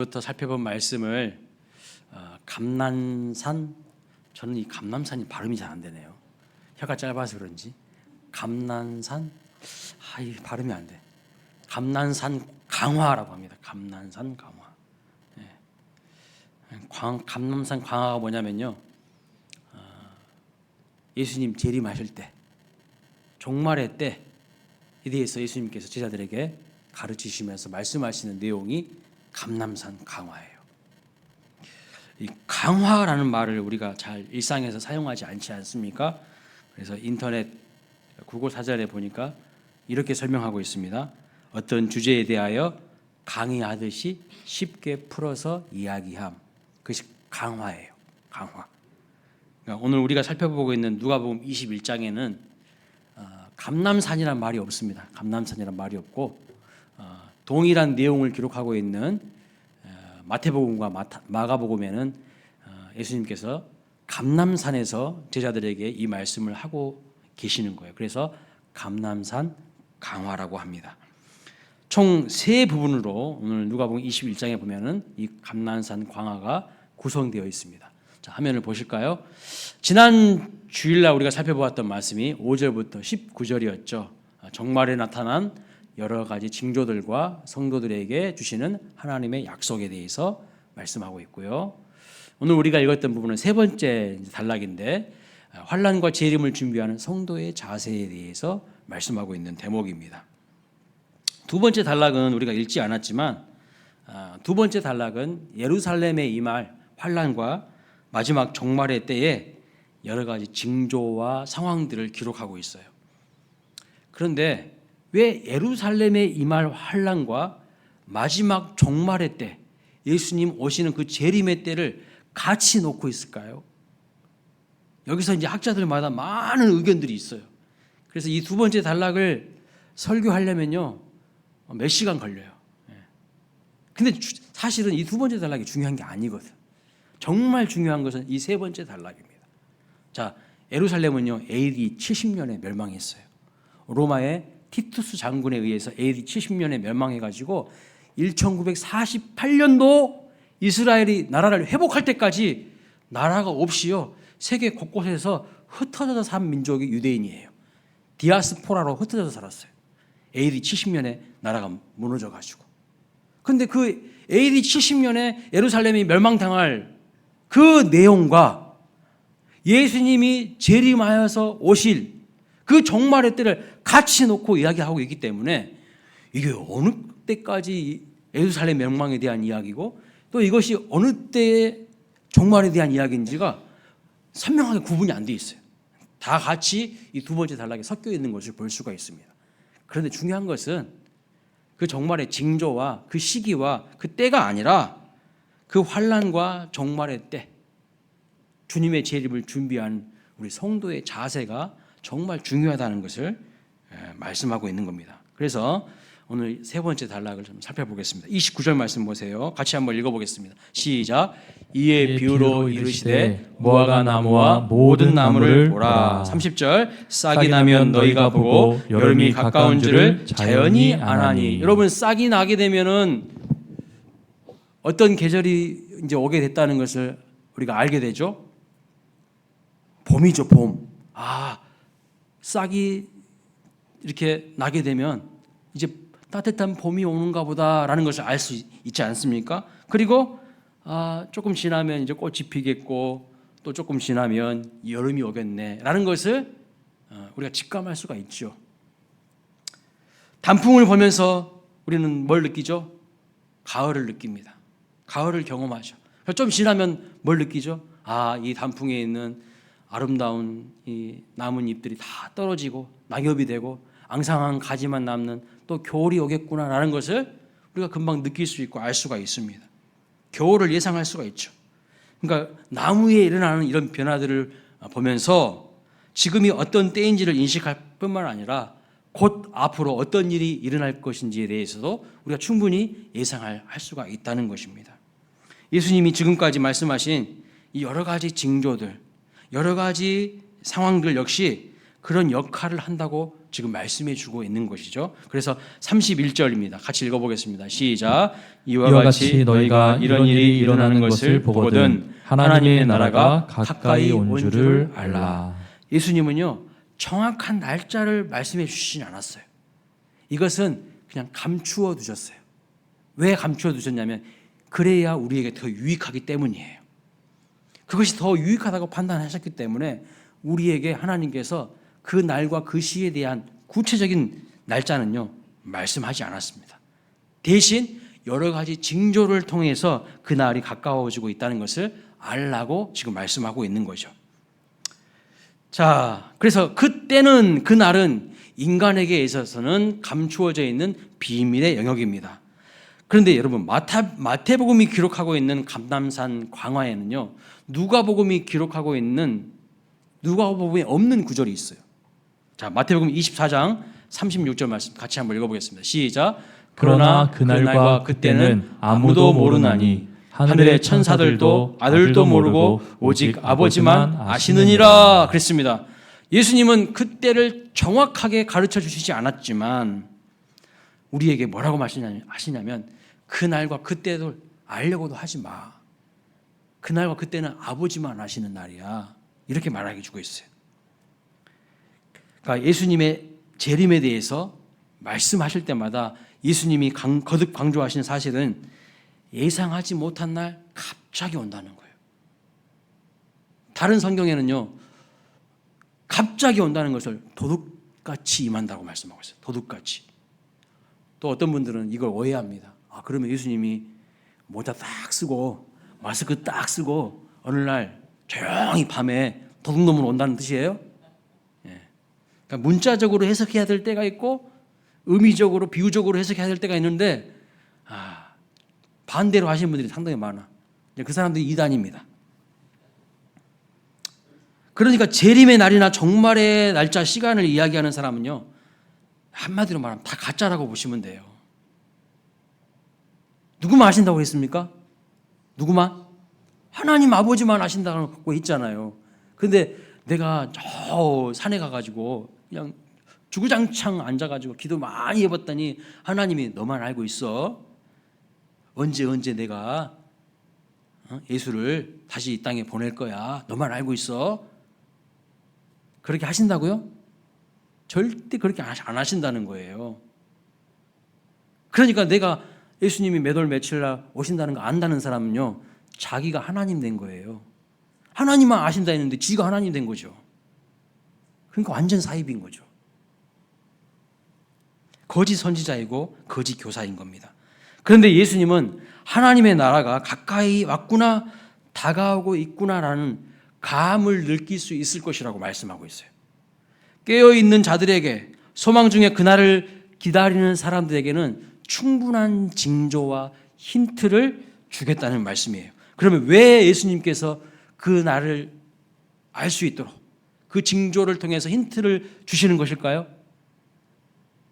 부터 살펴본 말씀을 감난산, 저는 이 감남산이 발음이 잘 안 되네요. 혀가 짧아서 그런지 감난산, 이 발음이 안 돼. 감난산 강화라고 합니다. 감난산 강화. 감남산 강화가 뭐냐면요, 예수님 재림하실 때, 종말의 때에 대해서 예수님께서 제자들에게 가르치시면서 말씀하시는 내용이 감남산 강화예요. 이 강화라는 말을 우리가 잘 일상에서 사용하지 않지 않습니까? 그래서 인터넷 구글 사전에 보니까 이렇게 설명하고 있습니다. 어떤 주제에 대하여 강의하듯이 쉽게 풀어서 이야기함. 그것이 강화예요. 강화. 그러니까 오늘 우리가 살펴보고 있는 누가복음 21장에는 감남산이란 말이 없습니다. 감남산이란 말이 없고 동일한 내용을 기록하고 있는 마태복음과 마가복음에는 예수님께서 감남산에서 제자들에게 이 말씀을 하고 계시는 거예요. 그래서 감남산 강화라고 합니다. 총 세 부분으로 오늘 누가복음 21장에 보면은 이 감남산 강화가 구성되어 있습니다. 자, 화면을 보실까요? 지난 주일날 우리가 살펴보았던 말씀이 5절부터 19절이었죠. 정말에 나타난 여러 가지 징조들과 성도들에게 주시는 하나님의 약속에 대해서 말씀하고 있고요. 오늘 우리가 읽었던 부분은 세 번째 단락인데 환난과 재림을 준비하는 성도의 자세에 대해서 말씀하고 있는 대목입니다. 두 번째 단락은 우리가 읽지 않았지만 두 번째 단락은 예루살렘에 임할 환난과 마지막 종말의 때에 여러 가지 징조와 상황들을 기록하고 있어요. 그런데 왜 예루살렘에 임할 환난과 마지막 종말의 때, 예수님 오시는 그 재림의 때를 같이 놓고 있을까요? 여기서 이제 학자들마다 많은 의견들이 있어요. 그래서 이 두 번째 단락을 설교하려면요, 몇 시간 걸려요. 근데 사실은 이 두 번째 단락이 중요한 게 아니거든. 정말 중요한 것은 이 세 번째 단락입니다. 자, 예루살렘은요, AD 70년에 멸망했어요. 로마의 티투스 장군에 의해서 AD 70년에 멸망해가지고 1948년도 이스라엘이 나라를 회복할 때까지 나라가 없이요, 세계 곳곳에서 흩어져서 산 민족이 유대인이에요. 디아스포라로 흩어져서 살았어요. AD 70년에 나라가 무너져가지고. 근데 그 AD 70년에 예루살렘이 멸망당할 그 내용과 예수님이 재림하여서 오실 그 종말의 때를 같이 놓고 이야기하고 있기 때문에 이게 어느 때까지 예루살렘 멸망에 대한 이야기고 또 이것이 어느 때의 종말에 대한 이야기인지가 선명하게 구분이 안 돼 있어요. 다 같이 이 두 번째 단락에 섞여 있는 것을 볼 수가 있습니다. 그런데 중요한 것은 그 종말의 징조와 그 시기와 그 때가 아니라 그 환난과 종말의 때, 주님의 재림을 준비한 우리 성도의 자세가 정말 중요하다는 것을 말씀하고 있는 겁니다. 그래서 오늘 세 번째 단락을 좀 살펴보겠습니다. 29절 말씀 보세요. 같이 한번 읽어보겠습니다. 시작. 이에 비유로 이르시되 무화과 나무와 모든 나무를 보라. 30절. 싹이 나면 너희가 보고 여름이 가까운 줄을 자연히 아나니. 여러분, 싹이 나게 되면은 어떤 계절이 이제 오게 됐다는 것을 우리가 알게 되죠. 봄이죠, 봄. 싹이 이렇게 나게 되면 이제 따뜻한 봄이 오는가 보다라는 것을 알 수 있지 않습니까? 그리고 조금 지나면 이제 꽃이 피겠고 또 조금 지나면 여름이 오겠네라는 것을 우리가 직감할 수가 있죠. 단풍을 보면서 우리는 뭘 느끼죠? 가을을 느낍니다. 가을을 경험하죠. 좀 지나면 뭘 느끼죠? 이 단풍에 있는 아름다운 이 나뭇잎들이 다 떨어지고 낙엽이 되고 앙상한 가지만 남는 또 겨울이 오겠구나라는 것을 우리가 금방 느낄 수 있고 알 수가 있습니다. 겨울을 예상할 수가 있죠. 그러니까 나무에 일어나는 이런 변화들을 보면서 지금이 어떤 때인지를 인식할 뿐만 아니라 곧 앞으로 어떤 일이 일어날 것인지에 대해서도 우리가 충분히 예상할 수가 있다는 것입니다. 예수님이 지금까지 말씀하신 이 여러 가지 징조들, 여러 가지 상황들 역시 그런 역할을 한다고 지금 말씀해 주고 있는 것이죠. 그래서 31절입니다. 같이 읽어보겠습니다. 시작. 이와 같이 너희가 이런 일이 일어나는 것을 보거든 하나님의 나라가 가까이 온 줄을 알라. 예수님은요, 정확한 날짜를 말씀해 주시진 않았어요. 이것은 그냥 감추어 두셨어요. 왜 감추어 두셨냐면 그래야 우리에게 더 유익하기 때문이에요. 그것이 더 유익하다고 판단하셨기 때문에 우리에게 하나님께서 그 날과 그 시에 대한 구체적인 날짜는요, 말씀하지 않았습니다. 대신 여러 가지 징조를 통해서 그 날이 가까워지고 있다는 것을 알라고 지금 말씀하고 있는 거죠. 자, 그래서 그때는, 그 날은 인간에게 있어서는 감추어져 있는 비밀의 영역입니다. 그런데 여러분, 마태복음이 기록하고 있는 감람산 광화에는요, 누가복음이 기록하고 있는, 누가복음에 없는 구절이 있어요. 자, 마태복음 24장 36절 말씀 같이 한번 읽어보겠습니다. 시작. 그러나 그날과 그때는 아무도 모르나니 하늘의 천사들도 아들도 모르고 오직 아버지만 아시느니라 그랬습니다. 예수님은 그때를 정확하게 가르쳐 주시지 않았지만 우리에게 뭐라고 하시냐면 그날과 그때를 알려고도 하지 마. 그날과 그때는 아버지만 아시는 날이야. 이렇게 말하게 주고 있어요. 그러니까 예수님의 재림에 대해서 말씀하실 때마다 예수님이 거듭 강조하시는 사실은 예상하지 못한 날 갑자기 온다는 거예요. 다른 성경에는요, 갑자기 온다는 것을 도둑같이 임한다고 말씀하고 있어요. 도둑같이. 또 어떤 분들은 이걸 오해합니다. 아, 그러면 예수님이 모자 딱 쓰고 마스크 딱 쓰고 어느 날 조용히 밤에 도둑놈으로 온다는 뜻이에요? 예. 그러니까 문자적으로 해석해야 될 때가 있고 의미적으로 비유적으로 해석해야 될 때가 있는데 반대로 하시는 분들이 상당히 많아. 그 사람들이 이단입니다. 그러니까 재림의 날이나 종말의 날짜 시간을 이야기하는 사람은요, 한마디로 말하면 다 가짜라고 보시면 돼요. 누구만 아신다고 했습니까? 누구만? 하나님 아버지만 아신다고 했잖아요. 근데 내가 저 산에 가가지고 그냥 주구장창 앉아가지고 기도 많이 해봤더니 하나님이 너만 알고 있어. 언제 내가 예수를 다시 이 땅에 보낼 거야. 너만 알고 있어. 그렇게 하신다고요? 절대 그렇게 안 하신다는 거예요. 그러니까 내가 예수님이 몇 월 며칠 날 오신다는 거 안다는 사람은요, 자기가 하나님 된 거예요. 하나님만 아신다 했는데 지가 하나님 된 거죠. 그러니까 완전 사입인 거죠. 거짓 선지자이고 거짓 교사인 겁니다. 그런데 예수님은 하나님의 나라가 가까이 왔구나, 다가오고 있구나라는 감을 느낄 수 있을 것이라고 말씀하고 있어요. 깨어있는 자들에게, 소망 중에 그날을 기다리는 사람들에게는 충분한 징조와 힌트를 주겠다는 말씀이에요. 그러면 왜 예수님께서 그 날을 알 수 있도록 그 징조를 통해서 힌트를 주시는 것일까요?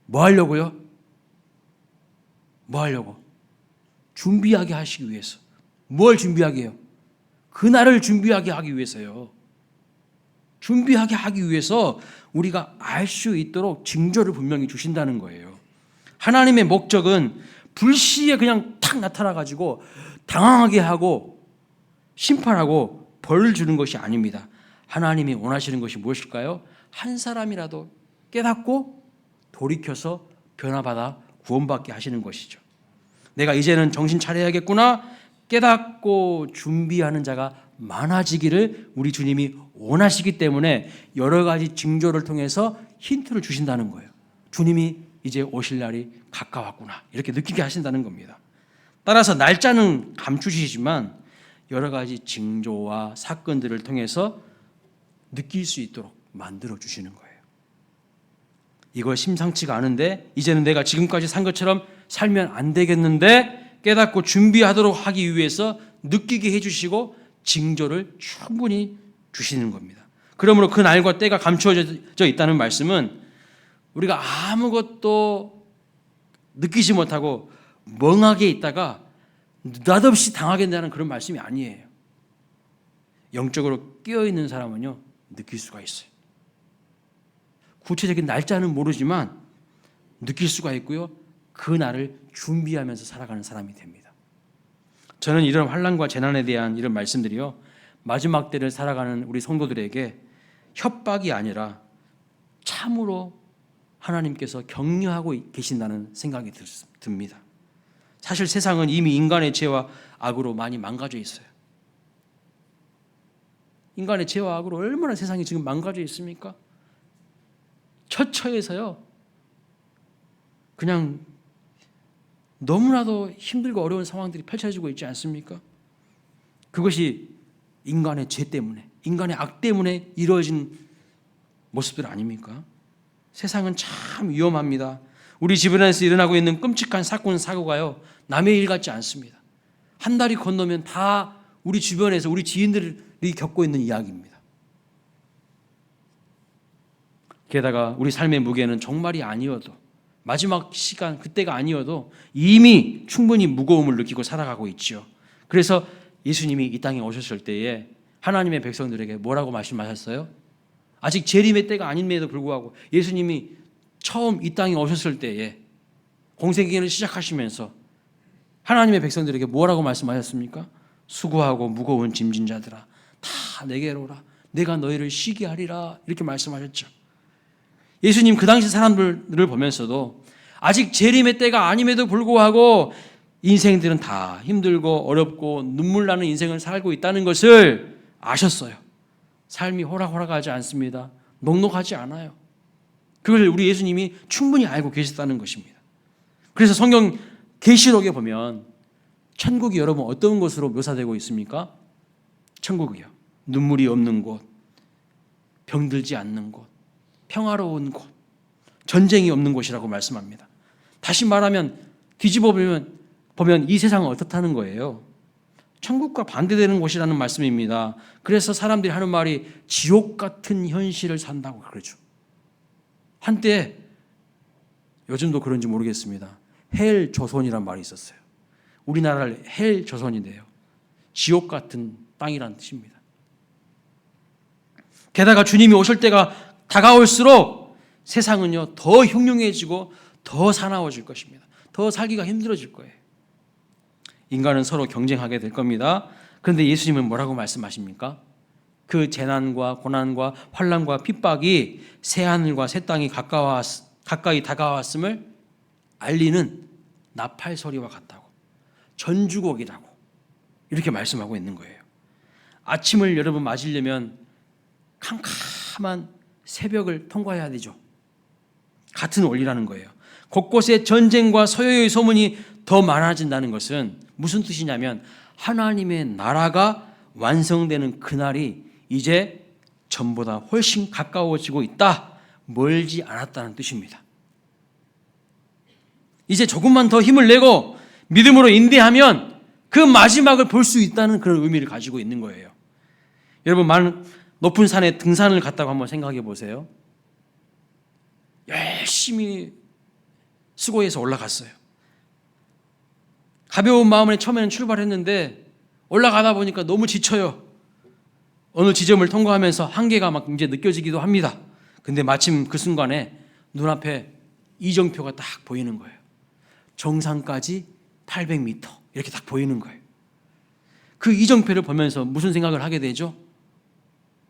뭐 하려고요? 뭐 하려고? 준비하게 하시기 위해서. 뭘 준비하게 해요? 그날을 준비하게 하기 위해서요. 준비하게 하기 위해서 우리가 알 수 있도록 징조를 분명히 주신다는 거예요. 하나님의 목적은 불시에 그냥 탁 나타나가지고 당황하게 하고 심판하고 벌을 주는 것이 아닙니다. 하나님이 원하시는 것이 무엇일까요? 한 사람이라도 깨닫고 돌이켜서 변화받아 구원받게 하시는 것이죠. 내가 이제는 정신 차려야겠구나 깨닫고 준비하는 자가 많아지기를 우리 주님이 원하시기 때문에 여러 가지 징조를 통해서 힌트를 주신다는 거예요. 주님이 이제 오실 날이 가까웠구나 이렇게 느끼게 하신다는 겁니다. 따라서 날짜는 감추시지만 여러 가지 징조와 사건들을 통해서 느낄 수 있도록 만들어 주시는 거예요. 이거 심상치가 않은데 이제는 내가 지금까지 산 것처럼 살면 안 되겠는데 깨닫고 준비하도록 하기 위해서 느끼게 해주시고 징조를 충분히 주시는 겁니다. 그러므로 그 날과 때가 감추어져 있다는 말씀은 우리가 아무것도 느끼지 못하고 멍하게 있다가 느닷없이 당하게 된다는 그런 말씀이 아니에요. 영적으로 깨어있는 사람은요 느낄 수가 있어요. 구체적인 날짜는 모르지만 느낄 수가 있고요. 그 날을 준비하면서 살아가는 사람이 됩니다. 저는 이런 환난과 재난에 대한 이런 말씀들이요, 마지막 때를 살아가는 우리 성도들에게 협박이 아니라 참으로 하나님께서 격려하고 계신다는 생각이 듭니다. 사실 세상은 이미 인간의 죄와 악으로 많이 망가져 있어요. 인간의 죄와 악으로 얼마나 세상이 지금 망가져 있습니까? 처처해서요, 그냥 너무나도 힘들고 어려운 상황들이 펼쳐지고 있지 않습니까? 그것이 인간의 죄 때문에, 인간의 악 때문에 이루어진 모습들 아닙니까? 세상은 참 위험합니다. 우리 주변에서 일어나고 있는 끔찍한 사건, 사고가요, 남의 일 같지 않습니다. 한 달이 건너면 다 우리 주변에서 우리 지인들이 겪고 있는 이야기입니다. 게다가 우리 삶의 무게는 종말이 아니어도, 마지막 시간 그때가 아니어도 이미 충분히 무거움을 느끼고 살아가고 있죠. 그래서 예수님이 이 땅에 오셨을 때에 하나님의 백성들에게 뭐라고 말씀하셨어요? 아직 재림의 때가 아님에도 불구하고 예수님이 처음 이 땅에 오셨을 때에 공생애를 시작하시면서 하나님의 백성들에게 뭐라고 말씀하셨습니까? 수고하고 무거운 짐진 자들아, 다 내게로 오라. 내가 너희를 쉬게 하리라. 이렇게 말씀하셨죠. 예수님 그 당시 사람들을 보면서도 아직 재림의 때가 아님에도 불구하고 인생들은 다 힘들고 어렵고 눈물 나는 인생을 살고 있다는 것을 아셨어요. 삶이 호락호락하지 않습니다. 녹록하지 않아요. 그걸 우리 예수님이 충분히 알고 계셨다는 것입니다. 그래서 성경 계시록에 보면 천국이 여러분 어떤 것으로 묘사되고 있습니까? 천국이요, 눈물이 없는 곳, 병들지 않는 곳, 평화로운 곳, 전쟁이 없는 곳이라고 말씀합니다. 다시 말하면 뒤집어 보면 이 세상은 어떻다는 거예요? 천국과 반대되는 곳이라는 말씀입니다. 그래서 사람들이 하는 말이 지옥 같은 현실을 산다고 그러죠. 한때, 요즘도 그런지 모르겠습니다, 헬 조선이란 말이 있었어요. 우리나라를 헬 조선인데요, 지옥 같은 땅이라는 뜻입니다. 게다가 주님이 오실 때가 다가올수록 세상은요 더 흉흉해지고 더 사나워질 것입니다. 더 살기가 힘들어질 거예요. 인간은 서로 경쟁하게 될 겁니다. 그런데 예수님은 뭐라고 말씀하십니까? 그 재난과 고난과 환난과 핍박이 새하늘과 새 땅이 가까이 다가왔음을 알리는 나팔 소리와 같다고, 전주곡이라고 이렇게 말씀하고 있는 거예요. 아침을 여러분 맞으려면 캄캄한 새벽을 통과해야 되죠. 같은 원리라는 거예요. 곳곳에 전쟁과 소요의 소문이 더 많아진다는 것은 무슨 뜻이냐면 하나님의 나라가 완성되는 그날이 이제 전보다 훨씬 가까워지고 있다, 멀지 않았다는 뜻입니다. 이제 조금만 더 힘을 내고 믿음으로 인내하면 그 마지막을 볼 수 있다는 그런 의미를 가지고 있는 거예요. 여러분, 많은 높은 산에 등산을 갔다고 한번 생각해 보세요. 열심히 수고해서 올라갔어요. 가벼운 마음에 처음에는 출발했는데 올라가다 보니까 너무 지쳐요. 어느 지점을 통과하면서 한계가 막 이제 느껴지기도 합니다. 근데 마침 그 순간에 눈앞에 이정표가 딱 보이는 거예요. 정상까지 800m 이렇게 딱 보이는 거예요. 그 이정표를 보면서 무슨 생각을 하게 되죠?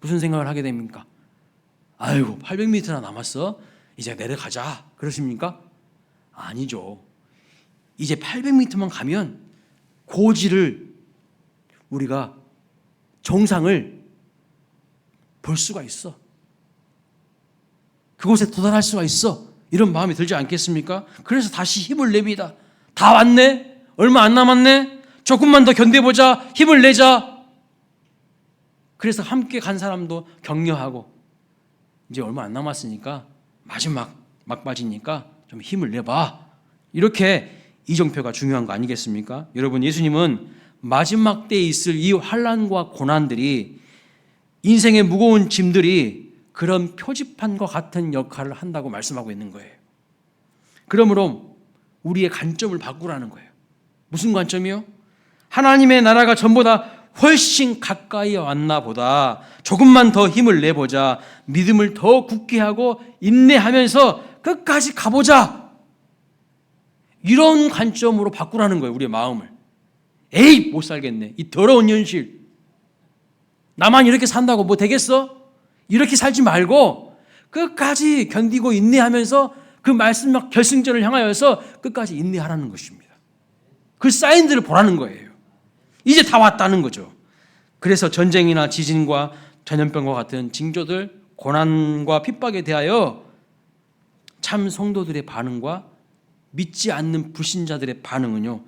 무슨 생각을 하게 됩니까? 아이고, 800m나 남았어? 이제 내려가자. 그러십니까? 아니죠. 이제 800m만 가면 고지를, 우리가 정상을 볼 수가 있어. 그곳에 도달할 수가 있어. 이런 마음이 들지 않겠습니까? 그래서 다시 힘을 냅니다. 다 왔네? 얼마 안 남았네? 조금만 더 견뎌보자. 힘을 내자. 그래서 함께 간 사람도 격려하고, 이제 얼마 안 남았으니까 마지막 막바지니까 좀 힘을 내봐. 이렇게 이정표가 중요한 거 아니겠습니까? 여러분, 예수님은 마지막 때에 있을 이 환난과 고난들이, 인생의 무거운 짐들이 그런 표지판과 같은 역할을 한다고 말씀하고 있는 거예요. 그러므로 우리의 관점을 바꾸라는 거예요. 무슨 관점이요? 하나님의 나라가 전보다 훨씬 가까이 왔나 보다. 조금만 더 힘을 내보자. 믿음을 더 굳게 하고 인내하면서 끝까지 가보자. 이런 관점으로 바꾸라는 거예요, 우리의 마음을. 에이, 못 살겠네. 이 더러운 현실. 나만 이렇게 산다고 뭐 되겠어? 이렇게 살지 말고 끝까지 견디고 인내하면서 그 말씀 막 결승전을 향하여서 끝까지 인내하라는 것입니다. 그 사인들을 보라는 거예요. 이제 다 왔다는 거죠. 그래서 전쟁이나 지진과 전염병과 같은 징조들, 고난과 핍박에 대하여 참 성도들의 반응과 믿지 않는 불신자들의 반응은요,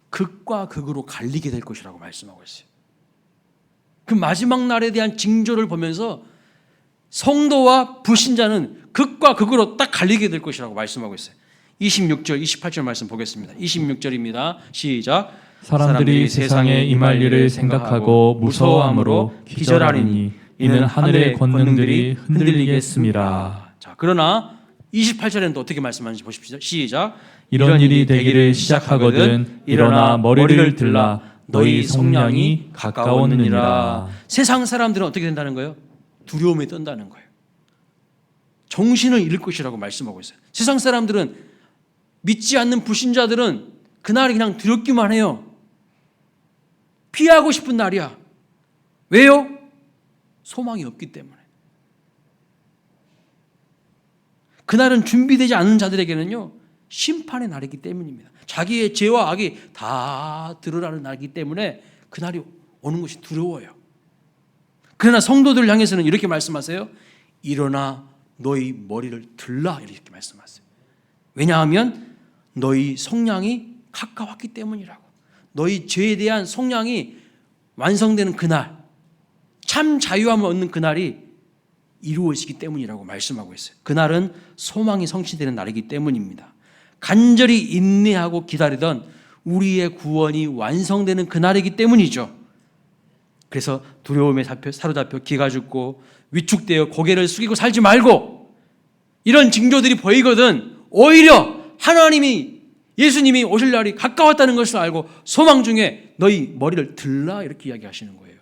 극과 극으로 갈리게 될 것이라고 말씀하고 있어요. 그 마지막 날에 대한 징조를 보면서 성도와 불신자는 극과 극으로 딱 갈리게 될 것이라고 말씀하고 있어요. 26절, 28절 말씀 보겠습니다. 26절입니다. 시작. 사람들이 세상에 임할 일을 생각하고 무서워함으로 기절하리니 이는 하늘의 권능들이 흔들리겠습니다. 자, 그러나 28절에는 또 어떻게 말씀하는지 보십시오. 시작. 이런 일이 되기를 시작하거든 일어나 머리를 들라 너희 속량이 가까웠느니라. 세상 사람들은 어떻게 된다는 거예요? 두려움에 떤다는 거예요. 정신을 잃을 것이라고 말씀하고 있어요. 세상 사람들은, 믿지 않는 불신자들은 그날이 그냥 두렵기만 해요. 피하고 싶은 날이야. 왜요? 소망이 없기 때문에. 그날은 준비되지 않은 자들에게는요, 심판의 날이기 때문입니다. 자기의 죄와 악이 다 드러나는 날이기 때문에 그날이 오는 것이 두려워요. 그러나 성도들 향해서는 이렇게 말씀하세요. 일어나 너희 머리를 들라, 이렇게 말씀하세요. 왜냐하면 너희 속량이 가까웠기 때문이라고. 너희 죄에 대한 속량이 완성되는 그날, 참 자유함을 얻는 그날이 이루어지기 때문이라고 말씀하고 있어요. 그날은 소망이 성취되는 날이기 때문입니다. 간절히 인내하고 기다리던 우리의 구원이 완성되는 그날이기 때문이죠. 그래서 두려움에 사로잡혀 기가 죽고 위축되어 고개를 숙이고 살지 말고, 이런 징조들이 보이거든 오히려 하나님이, 예수님이 오실 날이 가까웠다는 것을 알고 소망 중에 너희 머리를 들라, 이렇게 이야기하시는 거예요.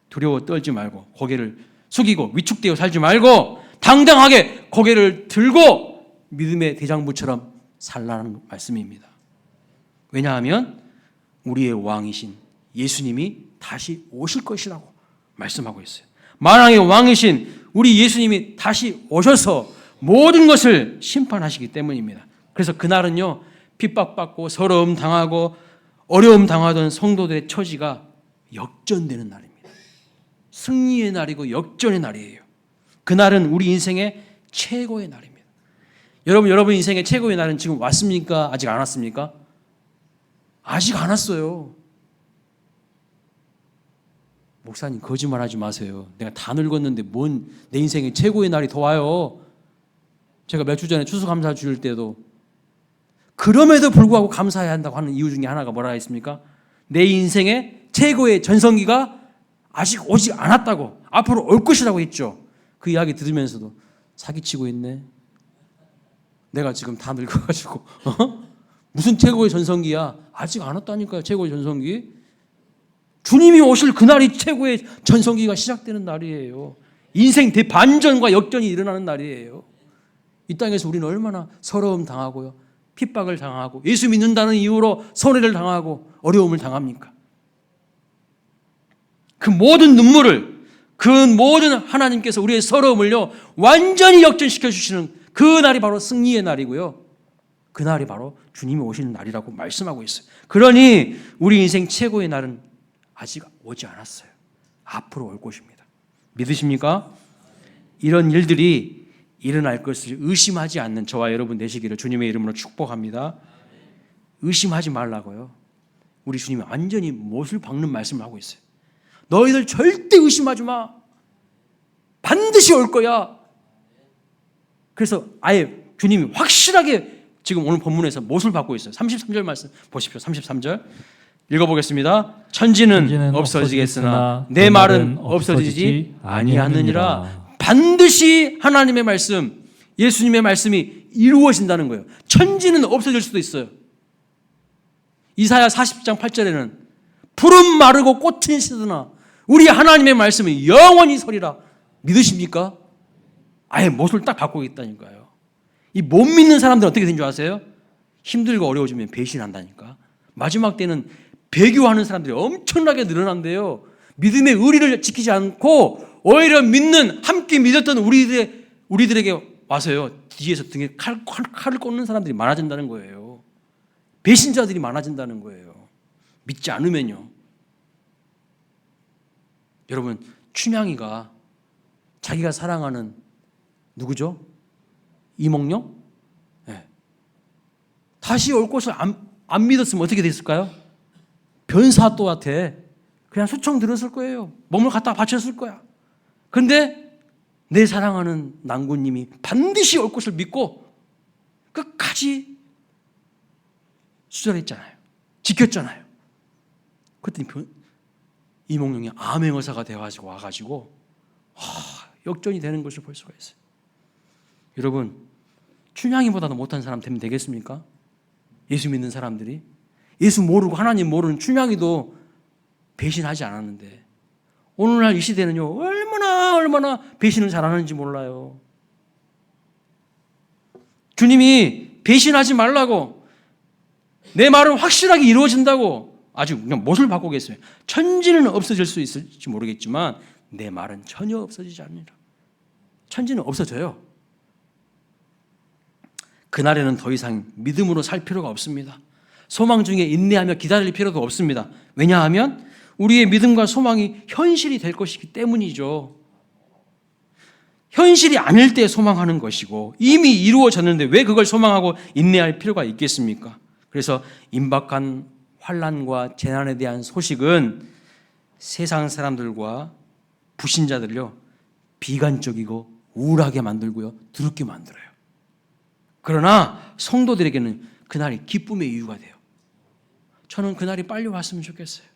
두려워 떨지 말고 고개를 숙이고 위축되어 살지 말고 당당하게 고개를 들고 믿음의 대장부처럼 살라는 말씀입니다. 왜냐하면 우리의 왕이신 예수님이 다시 오실 것이라고 말씀하고 있어요. 만왕의 왕이신 우리 예수님이 다시 오셔서 모든 것을 심판하시기 때문입니다. 그래서 그날은요, 핍박받고 서러움 당하고 어려움 당하던 성도들의 처지가 역전되는 날입니다. 승리의 날이고 역전의 날이에요. 그날은 우리 인생의 최고의 날입니다. 여러분 인생의 최고의 날은 지금 왔습니까? 아직 안 왔습니까? 아직 안 왔어요. 목사님, 거짓말하지 마세요. 내가 다 늙었는데 뭔 내 인생의 최고의 날이 더 와요. 제가 몇 주 전에 추수감사 주일 때도 그럼에도 불구하고 감사해야 한다고 하는 이유 중에 하나가 뭐라 했습니까? 내 인생의 최고의 전성기가 아직 오지 않았다고, 앞으로 올 것이라고 했죠. 그 이야기 들으면서도 사기치고 있네. 내가 지금 다 늙어가지고 무슨 최고의 전성기야. 아직 안 왔다니까요. 최고의 전성기. 주님이 오실 그날이 최고의 전성기가 시작되는 날이에요. 인생 대반전과 역전이 일어나는 날이에요. 이 땅에서 우리는 얼마나 서러움 당하고요, 핍박을 당하고 예수 믿는다는 이유로 손해를 당하고 어려움을 당합니까? 그 모든 눈물을, 그 모든 하나님께서 우리의 서러움을요 완전히 역전시켜 주시는 그 날이 바로 승리의 날이고요, 그 날이 바로 주님이 오시는 날이라고 말씀하고 있어요. 그러니 우리 인생 최고의 날은 아직 오지 않았어요. 앞으로 올 것입니다. 믿으십니까? 이런 일들이 일어날 것을 의심하지 않는 저와 여러분 되시기를 주님의 이름으로 축복합니다. 의심하지 말라고요. 우리 주님이 완전히 못을 박는 말씀을 하고 있어요. 너희들 절대 의심하지 마. 반드시 올 거야. 그래서 아예 주님이 확실하게 지금 오늘 본문에서 못을 받고 있어요. 33절 말씀 보십시오. 33절 읽어보겠습니다. 천지는 없어지겠으나 내 말은 없어지지 아니하느니라. 반드시 하나님의 말씀, 예수님의 말씀이 이루어진다는 거예요. 천지는 없어질 수도 있어요. 이사야 40장 8절에는 풀은 마르고 꽃은 시드나 우리 하나님의 말씀은 영원히 서리라. 믿으십니까? 아예 못을 딱 바꾸고 있다니까요. 이 못 믿는 사람들은 어떻게 된 줄 아세요? 힘들고 어려워지면 배신한다니까. 마지막 때는 배교하는 사람들이 엄청나게 늘어난대요. 믿음의 의리를 지키지 않고 오히려 믿는 함께 믿었던 우리들에게 와서요 뒤에서 등에 칼을 꽂는 사람들이 많아진다는 거예요. 배신자들이 많아진다는 거예요. 믿지 않으면요. 여러분 춘향이가 자기가 사랑하는 누구죠? 이몽룡? 네. 다시 올 것을 안 믿었으면 어떻게 됐을까요? 변사또한테 그냥 수청 들었을 거예요. 몸을 갖다 바쳤을 거야. 그런데 내 사랑하는 낭군님이 반드시 올 것을 믿고 끝까지 수절했잖아요. 지켰잖아요. 그랬더니 이몽룡이 암행어사가 되어가지고 와가지고 역전이 되는 것을 볼 수가 있어요. 여러분 춘향이보다도 못한 사람 되면 되겠습니까? 예수 믿는 사람들이 예수 모르고 하나님 모르는 춘향이도 배신하지 않았는데 오늘날 이 시대는요 얼마나 배신을 잘하는지 몰라요. 주님이 배신하지 말라고 내 말은 확실하게 이루어진다고 아주 그냥 못을 바꾸겠어요. 천지는 없어질 수 있을지 모르겠지만 내 말은 전혀 없어지지 않느니라. 천지는 없어져요. 그날에는 더 이상 믿음으로 살 필요가 없습니다. 소망 중에 인내하며 기다릴 필요도 없습니다. 왜냐하면 우리의 믿음과 소망이 현실이 될 것이기 때문이죠. 현실이 아닐 때 소망하는 것이고 이미 이루어졌는데 왜 그걸 소망하고 인내할 필요가 있겠습니까? 그래서 임박한 환난과 재난에 대한 소식은 세상 사람들과 불신자들을요 비관적이고 우울하게 만들고요 두렵게 만들어요. 그러나 성도들에게는 그날이 기쁨의 이유가 돼요. 저는 그날이 빨리 왔으면 좋겠어요.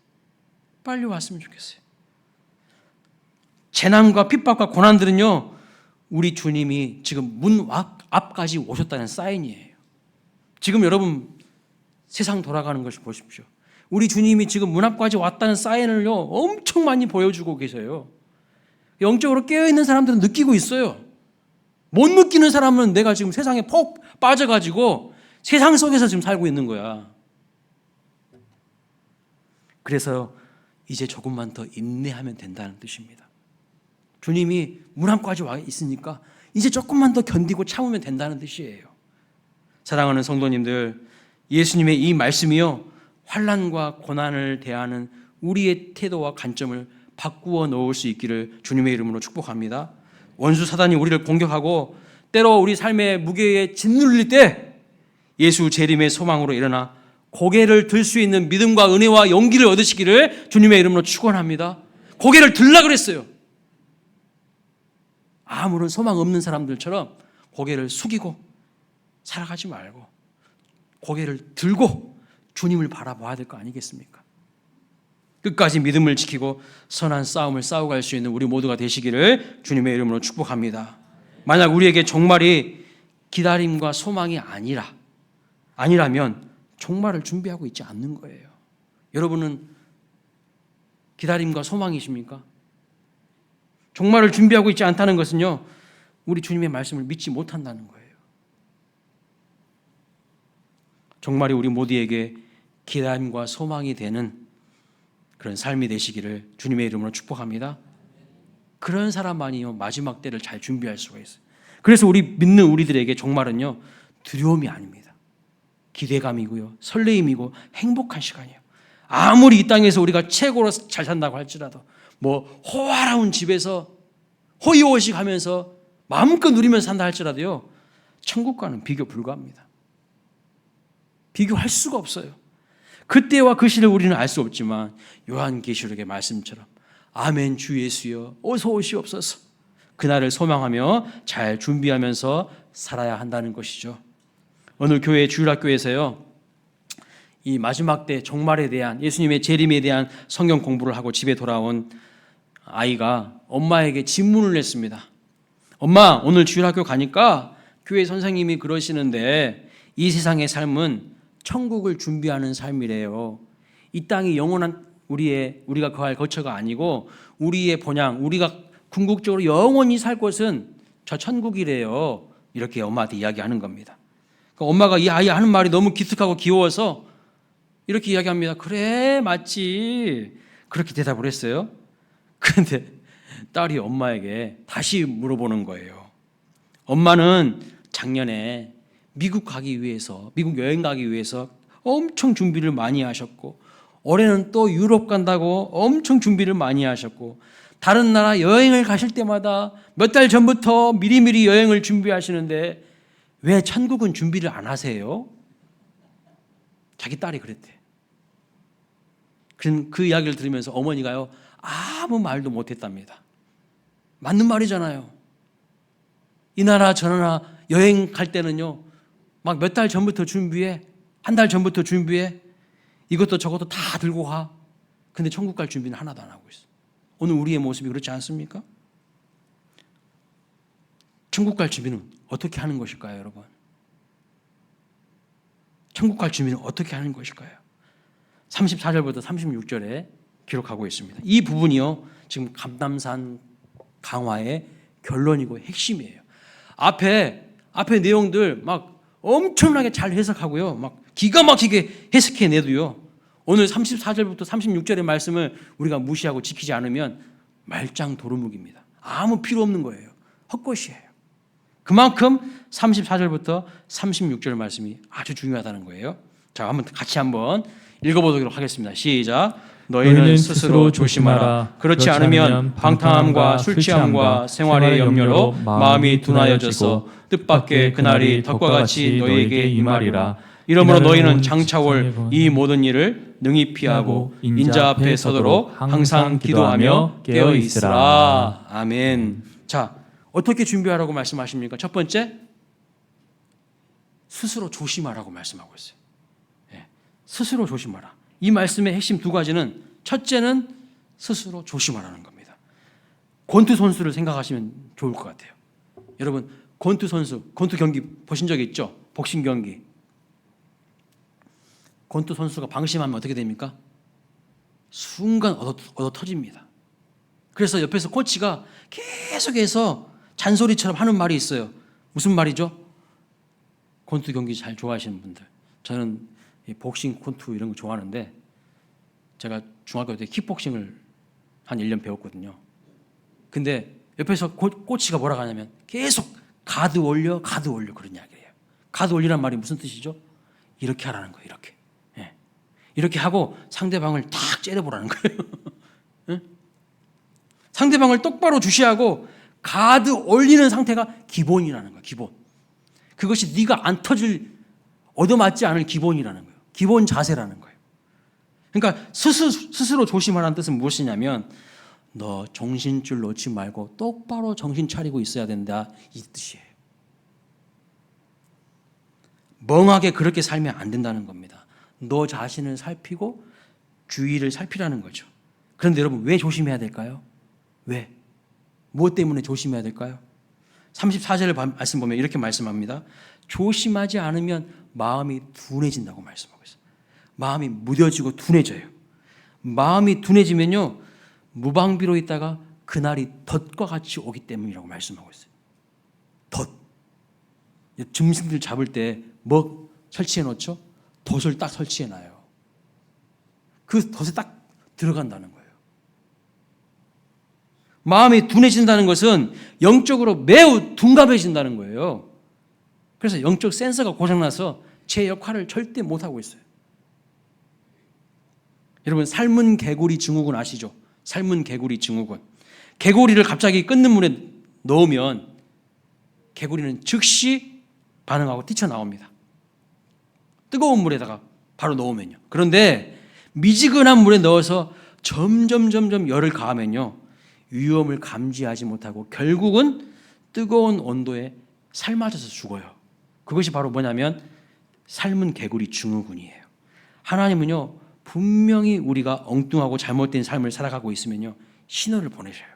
빨리 왔으면 좋겠어요. 재난과 핍박과 고난들은요 우리 주님이 지금 문 앞까지 오셨다는 사인이에요. 지금 여러분 세상 돌아가는 것을 보십시오. 우리 주님이 지금 문 앞까지 왔다는 사인을요 엄청 많이 보여주고 계세요. 영적으로 깨어있는 사람들은 느끼고 있어요. 못 느끼는 사람은 내가 지금 세상에 폭 빠져가지고 세상 속에서 지금 살고 있는 거야. 그래서 이제 조금만 더 인내하면 된다는 뜻입니다. 주님이 문 앞까지 와 있으니까 이제 조금만 더 견디고 참으면 된다는 뜻이에요. 사랑하는 성도님들, 예수님의 이 말씀이요 환난과 고난을 대하는 우리의 태도와 관점을 바꾸어 놓을 수 있기를 주님의 이름으로 축복합니다. 원수 사단이 우리를 공격하고 때로 우리 삶의 무게에 짓눌릴 때 예수 재림의 소망으로 일어나 고개를 들 수 있는 믿음과 은혜와 용기를 얻으시기를 주님의 이름으로 축원합니다. 고개를 들라 그랬어요. 아무런 소망 없는 사람들처럼 고개를 숙이고 살아가지 말고 고개를 들고 주님을 바라봐야 될 거 아니겠습니까? 끝까지 믿음을 지키고 선한 싸움을 싸워갈 수 있는 우리 모두가 되시기를 주님의 이름으로 축복합니다. 만약 우리에게 종말이 기다림과 소망이 아니라면 종말을 준비하고 있지 않는 거예요. 여러분은 기다림과 소망이십니까? 종말을 준비하고 있지 않다는 것은요 우리 주님의 말씀을 믿지 못한다는 거예요. 종말이 우리 모두에게 기다림과 소망이 되는 그런 삶이 되시기를 주님의 이름으로 축복합니다. 그런 사람만이요 마지막 때를 잘 준비할 수가 있어요. 그래서 우리 믿는 우리들에게 종말은요 두려움이 아닙니다. 기대감이고요 설레임이고 행복한 시간이에요. 아무리 이 땅에서 우리가 최고로 잘 산다고 할지라도 뭐 호화로운 집에서 호의호식하면서 마음껏 누리면서 산다 할지라도요 천국과는 비교 불가합니다. 비교할 수가 없어요. 그때와 그 시를 우리는 알 수 없지만 요한계시록의 말씀처럼 아멘 주 예수여 어서 오시옵소서 그날을 소망하며 잘 준비하면서 살아야 한다는 것이죠. 오늘 교회 주일학교에서요 이 마지막 때 종말에 대한 예수님의 재림에 대한 성경 공부를 하고 집에 돌아온 아이가 엄마에게 질문을 했습니다. 엄마 오늘 주일학교 가니까 교회 선생님이 그러시는데 이 세상의 삶은 천국을 준비하는 삶이래요. 이 땅이 영원한 우리가 거할 거처가 아니고 우리의 본향, 우리가 궁극적으로 영원히 살 곳은 저 천국이래요. 이렇게 엄마한테 이야기하는 겁니다. 그러니까 엄마가 이 아이 하는 말이 너무 기특하고 귀여워서 이렇게 이야기합니다. 그래, 맞지. 그렇게 대답을 했어요. 그런데 딸이 엄마에게 다시 물어보는 거예요. 엄마는 작년에 미국 여행 가기 위해서 엄청 준비를 많이 하셨고, 올해는 또 유럽 간다고 엄청 준비를 많이 하셨고, 다른 나라 여행을 가실 때마다 몇 달 전부터 미리미리 여행을 준비하시는데 왜 천국은 준비를 안 하세요? 자기 딸이 그랬대. 그 이야기를 들으면서 어머니가요, 아무 말도 못했답니다. 맞는 말이잖아요. 이 나라 저 나라 여행 갈 때는요, 막 몇 달 전부터 준비해, 한 달 전부터 준비해, 이것도 저것도 다 들고 가. 근데 천국 갈 준비는 하나도 안 하고 있어. 오늘 우리의 모습이 그렇지 않습니까? 천국 갈 준비는 어떻게 하는 것일까요, 여러분? 천국 갈 준비는 어떻게 하는 것일까요? 34절부터 36절에 기록하고 있습니다. 이 부분이요, 지금 감남산 강화의 결론이고 핵심이에요. 앞에 내용들 막 엄청나게 잘 해석하고요, 막 기가 막히게 해석해내도요, 오늘 34절부터 36절의 말씀을 우리가 무시하고 지키지 않으면 말짱 도루묵입니다. 아무 필요 없는 거예요. 헛것이에요. 그만큼 34절부터 36절 말씀이 아주 중요하다는 거예요. 자, 같이 한번 읽어보도록 하겠습니다. 시작. 너희는 스스로 조심하라. 그렇지 않으면 방탕함과 술 취함과 생활의 염려로 마음이 둔하여져서 뜻밖의 그날이 덕과 같이 너희에게 임하리라. 이러므로 너희는 장차올 이 모든 일을 능히 피하고 인자 앞에 서도록 항상 기도하며 깨어 있으라. 아멘. 자, 어떻게 준비하라고 말씀하십니까? 첫 번째, 스스로 조심하라고 말씀하고 있어요. 스스로 조심하라. 이 말씀의 핵심 두 가지는, 첫째는 스스로 조심하라는 겁니다. 권투 선수를 생각하시면 좋을 것 같아요. 여러분, 권투 경기 보신 적 있죠? 복싱 경기. 권투 선수가 방심하면 어떻게 됩니까? 순간 얻어 터집니다. 그래서 옆에서 코치가 계속해서 잔소리처럼 하는 말이 있어요. 무슨 말이죠? 권투 경기 잘 좋아하시는 분들, 저는 복싱, 권투 이런 거 좋아하는데, 제가 중학교 때 킥복싱을 한 1년 배웠거든요. 근데 옆에서 코치가 뭐라고 하냐면 계속 가드 올려 그런 이야기예요. 가드 올리란 말이 무슨 뜻이죠? 이렇게 하라는 거예요. 이렇게. 이렇게 하고 상대방을 탁 째려보라는 거예요. 상대방을 똑바로 주시하고 가드 올리는 상태가 기본이라는 거예요. 기본. 그것이 네가 안 얻어맞지 않을 기본이라는 거예요. 기본 자세라는 거예요. 그러니까 스스로 조심하라는 뜻은 무엇이냐면, 너 정신줄 놓지 말고 똑바로 정신 차리고 있어야 된다, 이 뜻이에요. 멍하게 그렇게 살면 안 된다는 겁니다. 너 자신을 살피고 주위를 살피라는 거죠. 그런데 여러분, 왜 조심해야 될까요? 왜? 무엇 때문에 조심해야 될까요? 34절 말씀 보면 이렇게 말씀합니다. 조심하지 않으면 마음이 둔해진다고 말씀하고 있어요. 마음이 무뎌지고 둔해져요. 마음이 둔해지면요, 무방비로 있다가 그날이 덫과 같이 오기 때문이라고 말씀하고 있어요. 덫. 짐승들 잡을 때 뭐 설치해 놓죠? 덫을 딱 설치해 놔요. 그 덫에 딱 들어간다는 거예요. 마음이 둔해진다는 것은 영적으로 매우 둔감해진다는 거예요. 그래서 영적 센서가 고장나서 제 역할을 절대 못하고 있어요. 여러분, 삶은 개구리 증후군 아시죠? 삶은 개구리 증후군. 개구리를 갑자기 끓는 물에 넣으면 개구리는 즉시 반응하고 뛰쳐나옵니다. 뜨거운 물에다가 바로 넣으면요. 그런데 미지근한 물에 넣어서 점점 열을 가하면요, 위험을 감지하지 못하고 결국은 뜨거운 온도에 삶아져서 죽어요. 그것이 바로 뭐냐면 삶은 개구리 증후군이에요. 하나님은요, 분명히 우리가 엉뚱하고 잘못된 삶을 살아가고 있으면요, 신호를 보내셔요.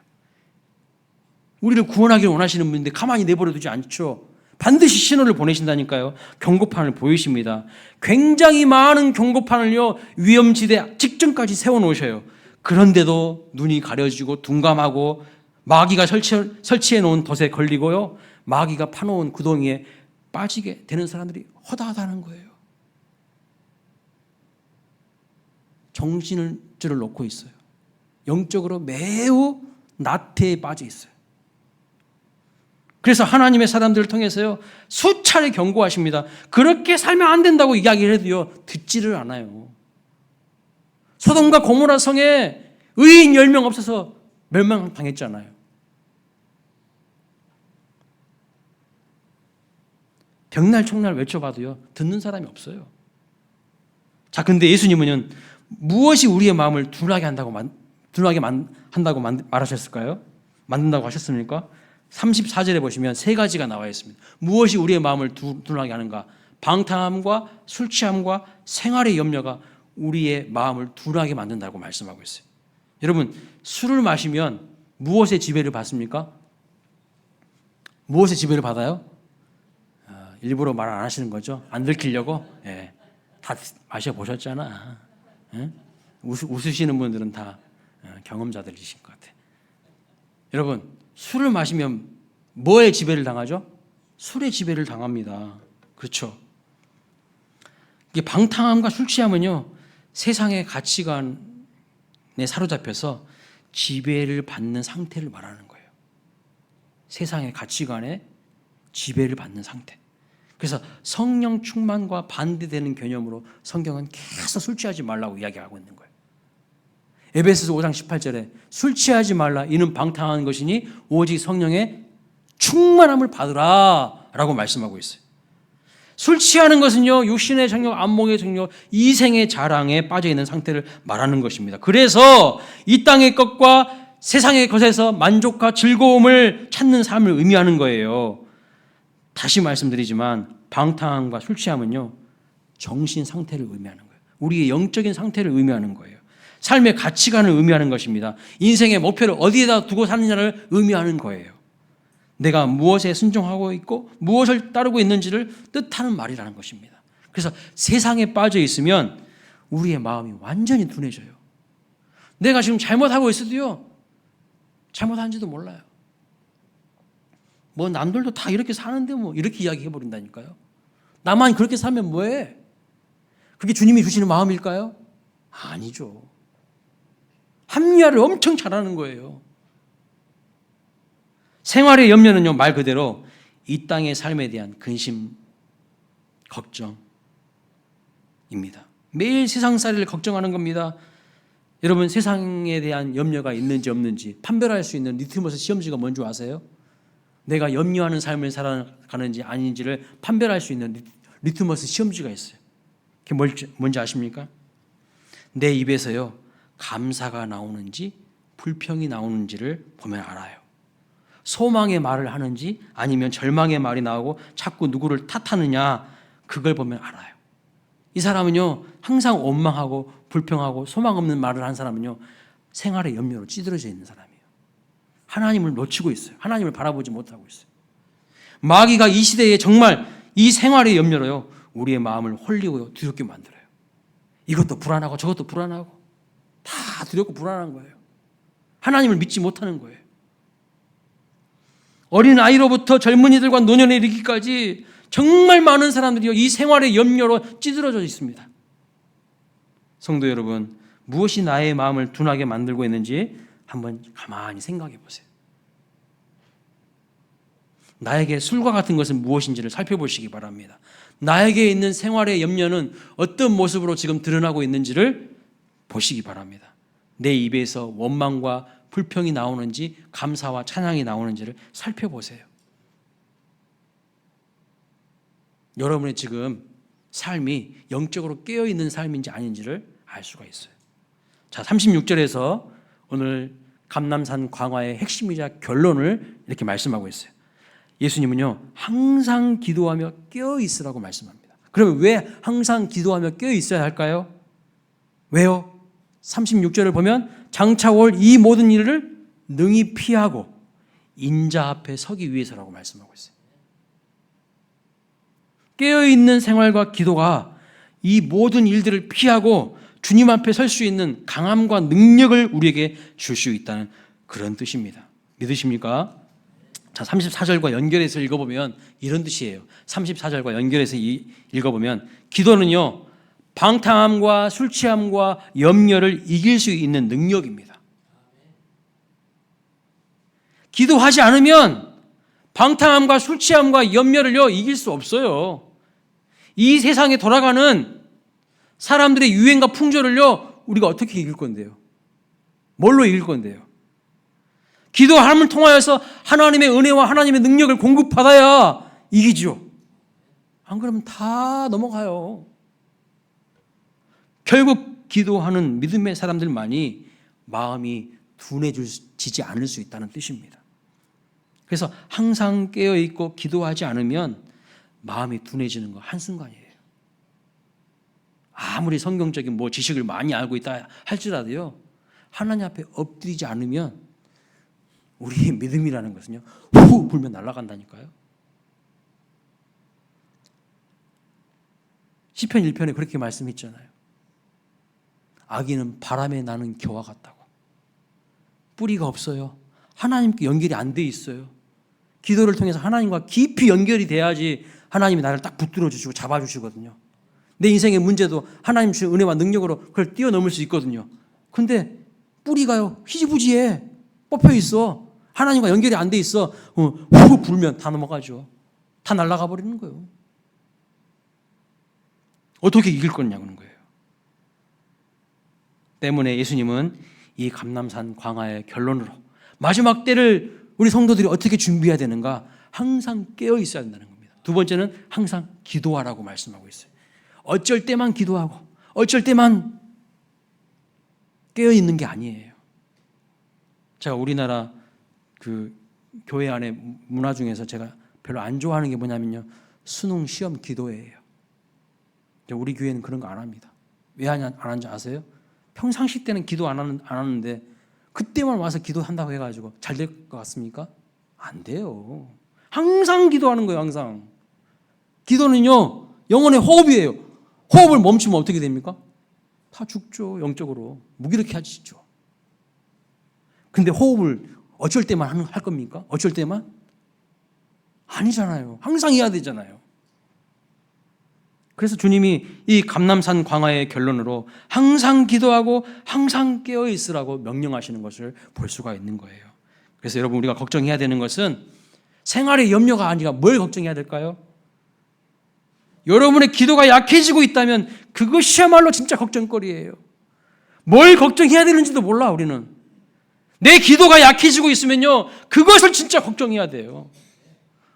우리를 구원하기를 원하시는 분인데 가만히 내버려 두지 않죠. 반드시 신호를 보내신다니까요. 경고판을 보이십니다. 굉장히 많은 경고판을요, 위험지대 직전까지 세워놓으셔요. 그런데도 눈이 가려지고 둔감하고 마귀가 설치해 놓은 덫에 걸리고요, 마귀가 파놓은 구덩이에 빠지게 되는 사람들이 허다하다는 거예요. 정신줄을 놓고 있어요. 영적으로 매우 나태에 빠져 있어요. 그래서 하나님의 사람들을 통해서요, 수차례 경고하십니다. 그렇게 살면 안 된다고 이야기를 해도요, 듣지를 않아요. 소돔과 고모라 성에 의인 10명 없어서 멸망당했잖아요. 벽날 총날 외쳐봐도요, 듣는 사람이 없어요. 자, 근데 예수님은요, 무엇이 우리의 마음을 둔하게 한다고 말하셨을까요? 만든다고 하셨습니까? 34절에 보시면 세 가지가 나와 있습니다. 무엇이 우리의 마음을 둔하게 하는가? 방탕함과 술 취함과 생활의 염려가 우리의 마음을 둔하게 만든다고 말씀하고 있어요. 여러분, 술을 마시면 무엇의 지배를 받습니까? 무엇의 지배를 받아요? 일부러 말 안 하시는 거죠? 안 들키려고? 예. 다 마셔보셨잖아. 예? 웃으시는 분들은 다 경험자들이신 것 같아요. 여러분, 술을 마시면 뭐의 지배를 당하죠? 술의 지배를 당합니다. 그렇죠? 이게 방탕함과 술 취함은요, 세상의 가치관에 사로잡혀서 지배를 받는 상태를 말하는 거예요. 세상의 가치관에 지배를 받는 상태. 그래서 성령 충만과 반대되는 개념으로 성경은 계속 술 취하지 말라고 이야기하고 있는 거예요. 에베소서 5장 18절에 술 취하지 말라, 이는 방탕한 것이니 오직 성령의 충만함을 받으라 라고 말씀하고 있어요. 술 취하는 것은요, 육신의 정욕, 안목의 정욕, 이생의 자랑에 빠져있는 상태를 말하는 것입니다. 그래서 이 땅의 것과 세상의 것에서 만족과 즐거움을 찾는 삶을 의미하는 거예요. 다시 말씀드리지만 방탕함과 술 취함은요, 정신 상태를 의미하는 거예요. 우리의 영적인 상태를 의미하는 거예요. 삶의 가치관을 의미하는 것입니다. 인생의 목표를 어디에다 두고 사느냐를 의미하는 거예요. 내가 무엇에 순종하고 있고 무엇을 따르고 있는지를 뜻하는 말이라는 것입니다. 그래서 세상에 빠져 있으면 우리의 마음이 완전히 둔해져요. 내가 지금 잘못하고 있어도요, 잘못한지도 몰라요. 뭐 남들도 다 이렇게 사는데 뭐 이렇게 이야기해 버린다니까요. 나만 그렇게 살면 뭐해? 그게 주님이 주시는 마음일까요? 아니죠. 합리화를 엄청 잘하는 거예요. 생활의 염려는요, 말 그대로 이 땅의 삶에 대한 근심, 걱정입니다. 매일 세상살이를 걱정하는 겁니다. 여러분, 세상에 대한 염려가 있는지 없는지 판별할 수 있는 리트머스 시험지가 뭔지 아세요? 내가 염려하는 삶을 살아가는지 아닌지를 판별할 수 있는 리트머스 시험지가 있어요. 그게 뭔지 아십니까? 내 입에서요, 감사가 나오는지 불평이 나오는지를 보면 알아요. 소망의 말을 하는지 아니면 절망의 말이 나오고 자꾸 누구를 탓하느냐, 그걸 보면 알아요. 이 사람은요, 항상 원망하고 불평하고 소망 없는 말을 하는 사람은요, 생활의 염려로 찌들어져 있는 사람이에요. 하나님을 놓치고 있어요. 하나님을 바라보지 못하고 있어요. 마귀가 이 시대에 정말 이 생활의 염려로요, 우리의 마음을 홀리고 두렵게 만들어요. 이것도 불안하고 저것도 불안하고 다 두렵고 불안한 거예요. 하나님을 믿지 못하는 거예요. 어린 아이로부터 젊은이들과 노년에 이르기까지 정말 많은 사람들이 이 생활의 염려로 찌들어져 있습니다. 성도 여러분, 무엇이 나의 마음을 둔하게 만들고 있는지 한번 가만히 생각해 보세요. 나에게 술과 같은 것은 무엇인지를 살펴보시기 바랍니다. 나에게 있는 생활의 염려는 어떤 모습으로 지금 드러나고 있는지를 보시기 바랍니다. 내 입에서 원망과 불평이 나오는지 감사와 찬양이 나오는지를 살펴보세요. 여러분의 지금 삶이 영적으로 깨어있는 삶인지 아닌지를 알 수가 있어요. 자, 36절에서 오늘 감람산 광화의 핵심이자 결론을 이렇게 말씀하고 있어요. 예수님은요, 항상 기도하며 깨어있으라고 말씀합니다. 그러면 왜 항상 기도하며 깨어있어야 할까요? 왜요? 36절을 보면 장차 올 이 모든 일을 능히 피하고 인자 앞에 서기 위해서라고 말씀하고 있어요. 깨어있는 생활과 기도가 이 모든 일들을 피하고 주님 앞에 설 수 있는 강함과 능력을 우리에게 줄 수 있다는 그런 뜻입니다. 믿으십니까? 자, 34절과 연결해서 읽어보면 이런 뜻이에요. 34절과 연결해서 읽어보면 기도는요, 방탕함과 술 취함과 염려를 이길 수 있는 능력입니다. 기도하지 않으면 방탕함과 술 취함과 염려를요 이길 수 없어요. 이 세상에 돌아가는 사람들의 유행과 풍조를요 우리가 어떻게 이길 건데요? 뭘로 이길 건데요? 기도함을 통하여서 하나님의 은혜와 하나님의 능력을 공급받아야 이기죠. 안 그러면 다 넘어가요. 결국 기도하는 믿음의 사람들만이 마음이 둔해지지 않을 수 있다는 뜻입니다. 그래서 항상 깨어있고 기도하지 않으면 마음이 둔해지는 거 한순간이에요. 아무리 성경적인 지식을 많이 알고 있다 할지라도요, 하나님 앞에 엎드리지 않으면 우리의 믿음이라는 것은요, 후 불면 날아간다니까요. 시편 1편에 그렇게 말씀했잖아요. 아기는 바람에 나는 겨와 같다고. 뿌리가 없어요. 하나님께 연결이 안 돼 있어요. 기도를 통해서 하나님과 깊이 연결이 돼야지 하나님이 나를 딱 붙들어 주시고 잡아주시거든요. 내 인생의 문제도 하나님 주신 은혜와 능력으로 그걸 뛰어넘을 수 있거든요. 근데 뿌리가요 희지부지해 뽑혀 있어. 하나님과 연결이 안 돼 있어. 후 불면 다 넘어가죠. 다 날아가 버리는 거예요. 어떻게 이길 거냐는 거예요. 때문에 예수님은 이 감람산 광야의 결론으로 마지막 때를 우리 성도들이 어떻게 준비해야 되는가? 항상 깨어 있어야 된다는 겁니다. 두 번째는 항상 기도하라고 말씀하고 있어요. 어쩔 때만 기도하고 어쩔 때만 깨어 있는 게 아니에요. 제가 우리나라 그 교회 안에 문화 중에서 제가 별로 안 좋아하는 게 뭐냐면요, 수능 시험 기도회예요. 우리 교회는 그런 거 안 합니다. 왜 안 하는지 아세요? 평상시 때는 기도 안 하는데 그때만 와서 기도한다고 해가지고 잘 될 것 같습니까? 안 돼요. 항상 기도하는 거예요. 항상. 기도는요 영혼의 호흡이에요. 호흡을 멈추면 어떻게 됩니까? 다 죽죠. 영적으로 무기력해지죠. 근데 호흡을 어쩔 때만 할 겁니까? 어쩔 때만? 아니잖아요. 항상 해야 되잖아요. 그래서 주님이 이 감람산 광야의 결론으로 항상 기도하고 항상 깨어 있으라고 명령하시는 것을 볼 수가 있는 거예요. 그래서 여러분, 우리가 걱정해야 되는 것은 생활의 염려가 아니라 뭘 걱정해야 될까요? 여러분의 기도가 약해지고 있다면 그것이야말로 진짜 걱정거리예요. 뭘 걱정해야 되는지도 몰라. 우리는 내 기도가 약해지고 있으면요 그것을 진짜 걱정해야 돼요.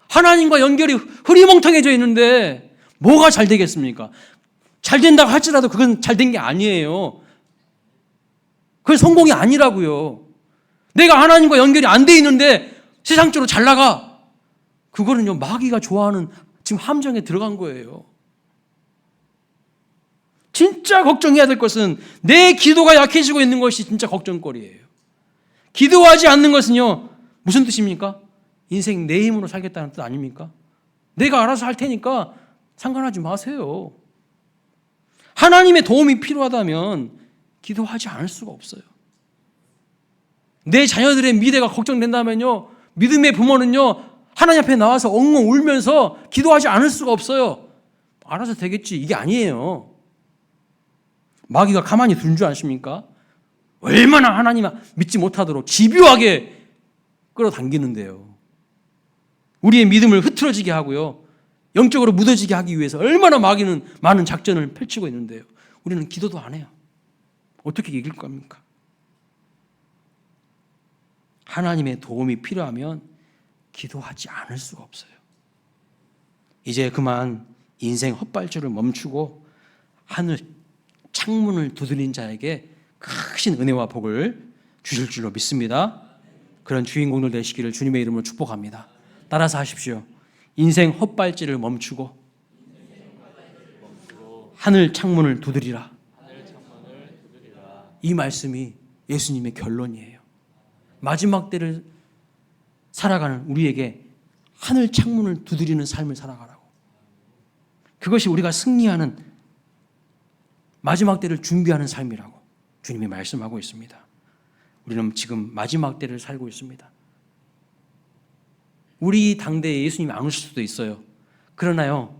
하나님과 연결이 흐리멍텅해져 있는데 뭐가 잘 되겠습니까? 잘 된다고 할지라도 그건 잘 된 게 아니에요. 그건 성공이 아니라고요. 내가 하나님과 연결이 안 돼 있는데 세상적으로 잘 나가. 그거는요 마귀가 좋아하는 지금 함정에 들어간 거예요. 진짜 걱정해야 될 것은 내 기도가 약해지고 있는 것이 진짜 걱정거리예요. 기도하지 않는 것은요 무슨 뜻입니까? 인생 내 힘으로 살겠다는 뜻 아닙니까? 내가 알아서 할 테니까 상관하지 마세요. 하나님의 도움이 필요하다면 기도하지 않을 수가 없어요. 내 자녀들의 미래가 걱정된다면요 믿음의 부모는요 하나님 앞에 나와서 엉엉 울면서 기도하지 않을 수가 없어요. 알아서 되겠지 이게 아니에요. 마귀가 가만히 둔 줄 아십니까? 얼마나 하나님 믿지 못하도록 집요하게 끌어당기는데요. 우리의 믿음을 흐트러지게 하고요 영적으로 무뎌지게 하기 위해서 얼마나 마귀는 많은 작전을 펼치고 있는데요. 우리는 기도도 안 해요. 어떻게 이길 겁니까? 하나님의 도움이 필요하면 기도하지 않을 수가 없어요. 이제 그만 인생 헛발질을 멈추고 하늘 창문을 두드린 자에게 크신 은혜와 복을 주실 줄로 믿습니다. 그런 주인공들 되시기를 주님의 이름으로 축복합니다. 따라서 하십시오. 인생 헛발질을 멈추고 하늘 창문을 두드리라. 이 말씀이 예수님의 결론이에요. 마지막 때를 살아가는 우리에게 하늘 창문을 두드리는 삶을 살아가라고. 그것이 우리가 승리하는 마지막 때를 준비하는 삶이라고 주님이 말씀하고 있습니다. 우리는 지금 마지막 때를 살고 있습니다. 우리 당대에 예수님이 안 오실 수도 있어요. 그러나요,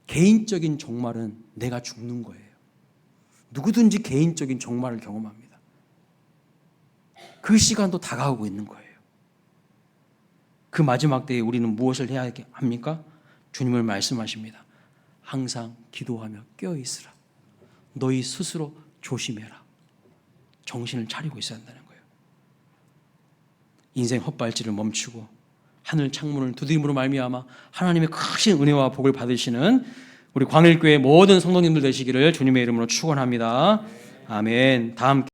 개인적인 종말은 내가 죽는 거예요. 누구든지 개인적인 종말을 경험합니다. 그 시간도 다가오고 있는 거예요. 그 마지막 때에 우리는 무엇을 해야 합니까? 주님을 말씀하십니다. 항상 기도하며 깨어있으라. 너희 스스로 조심해라. 정신을 차리고 있어야 한다는 거예요. 인생 헛발질을 멈추고 하늘 창문을 두드림으로 말미암아 하나님의 크신 은혜와 복을 받으시는 우리 광일교회 모든 성도님들 되시기를 주님의 이름으로 축원합니다. 아멘. 다음